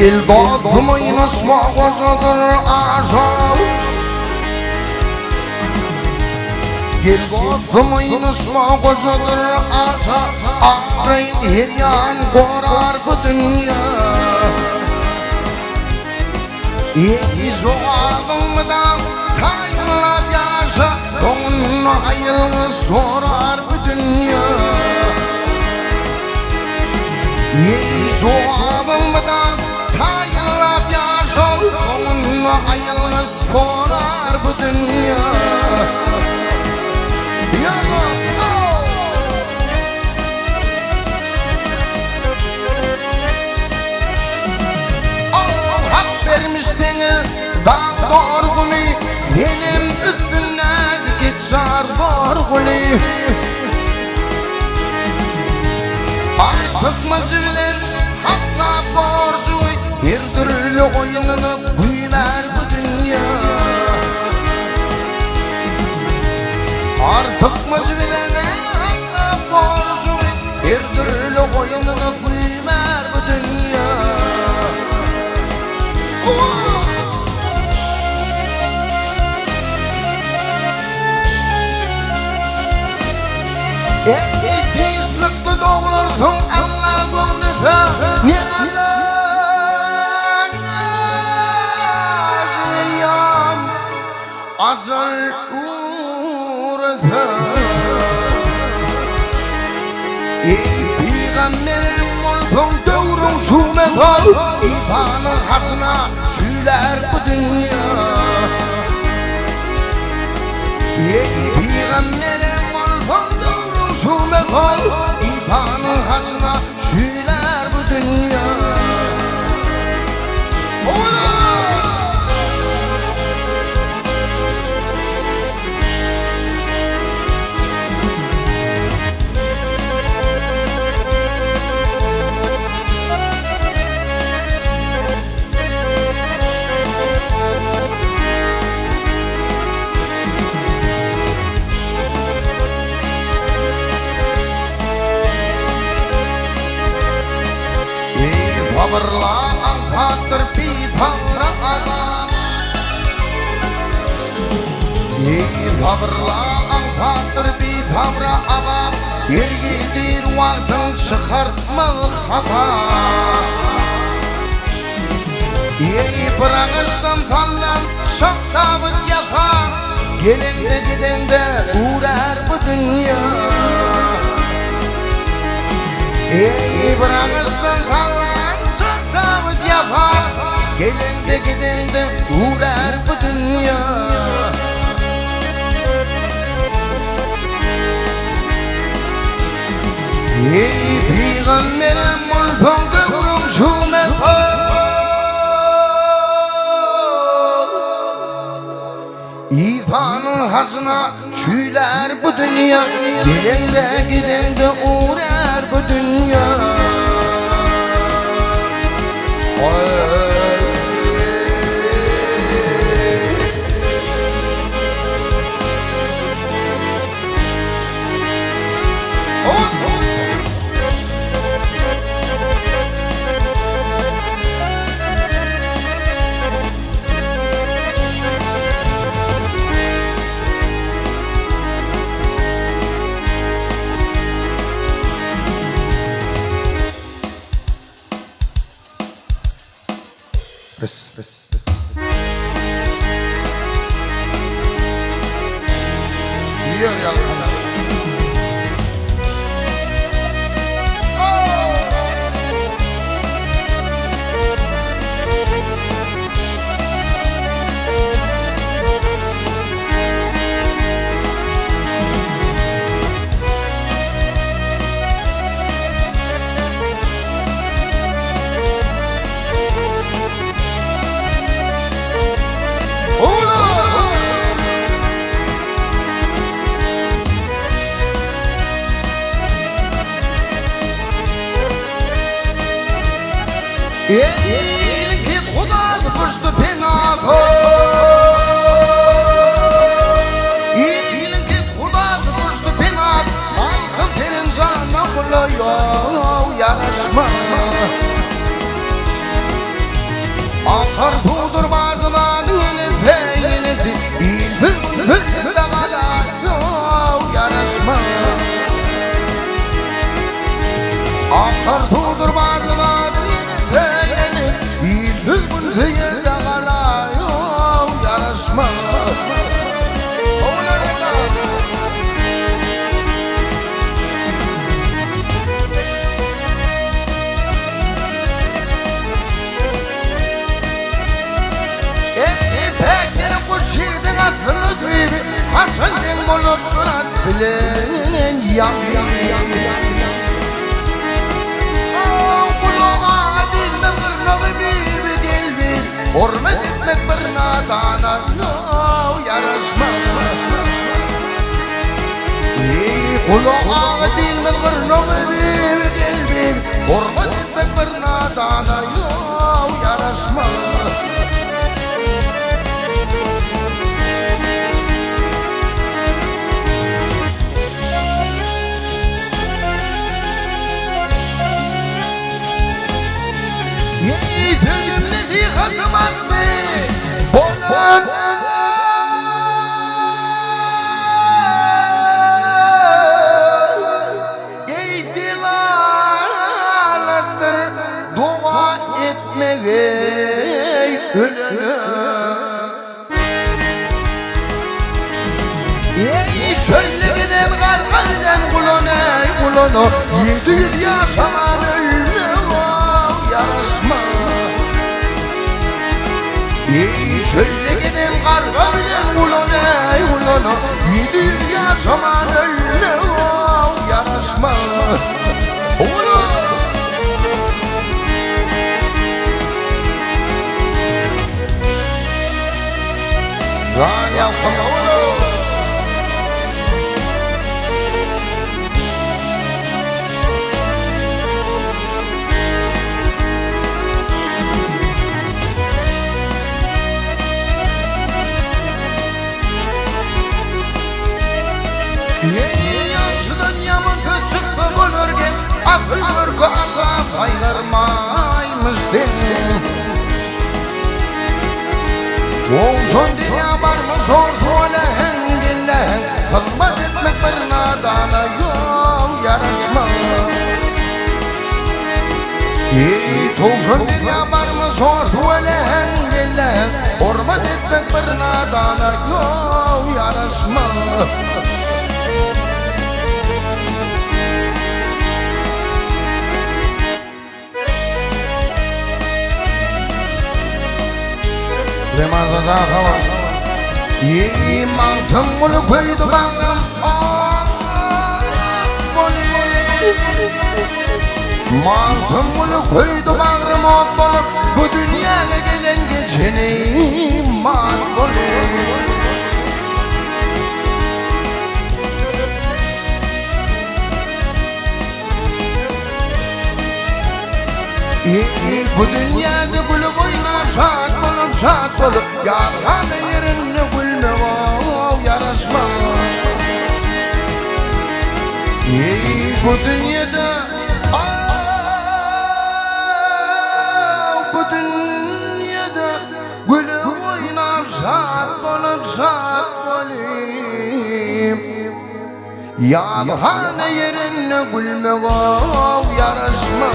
الضعف ما ينصمع وصدر أعصاب الضعف ما ينصمع وصدر أعصاب أعرين هريان قرار بالدنيا يزوع ضمدام تايم لا بيعشا كون عيل صرار بالدنيا يزوع ضمدام تايم لا بيعشا كون عيل صرار بالدنيا Dağ doğrguli benim üstüne geçer doğrguli Artık mezirler hakla borcu her türlü oyununu güler bu dünya Artık mezirler hakla borcu her türlü oyununu güler bu dünya Tezlikli doğursun Allah'ın ne azıyam Azal uğradı Peygamberim olsun doğurun şumet ol İfanın hasına süler bu dünya Peygamberim Şumet ol, İfanın hacına şüler bu dünya Tavırla antaktır bir tavra adam Tavırla antaktır bir tavra adam Yergidir vaktin çıkartmalı hata Bırakıştım falan çok sabit yapar Gelende gidende uğrar bu dünya Bırakıştım falan Sabit yapar Gelende gidende uğrar bu dünya Peygamberim olsun doğrum şumet ol İfanın hasına şüler bu dünya Gelende gidende uğrar bu dünya Bes. Diyor yalkana. İlki Kudat kuştu penahı İlki Kudat Hasan'ın bulup durat bilen yan Kulağa dilme kırnağı bir dilbir Hürmet etmek bir nadana yarışmaz Kulağa dilme kırnağı bir dilbir Hürmet etmek bir nadana yarışmaz Sözümlezi katımaz mı? Bolan İhtilalattır dua etmeye ölene Söylemeden karkardan kulunu 700 yaşaman ölene yarışma Söylemeden karkardan kulunu 700 yaşaman ölene yarışma Zan yapma oğlum Yaşıdan yamıntı çıktı bulurken Akıl görgü akla kaygırmaymış değil Oğuzun dünya var mı zor söylehen bilen Hılmat etmek bir nadana yol yarışma Oğuzun dünya var mı zor söylehen bilen Hürmet etmek bir nadana yol yarışma Remazada hava Mantım bunu koydu bana Mantım bunu koydu bana Bu dünyaya gelen geçeni Mantım Bu dünyada gülüp oynar şart olup Yarhanı yerine gülme yarışma Bu dünyada gülüp oynar şart olup Yarhanı yerine gülme yarışma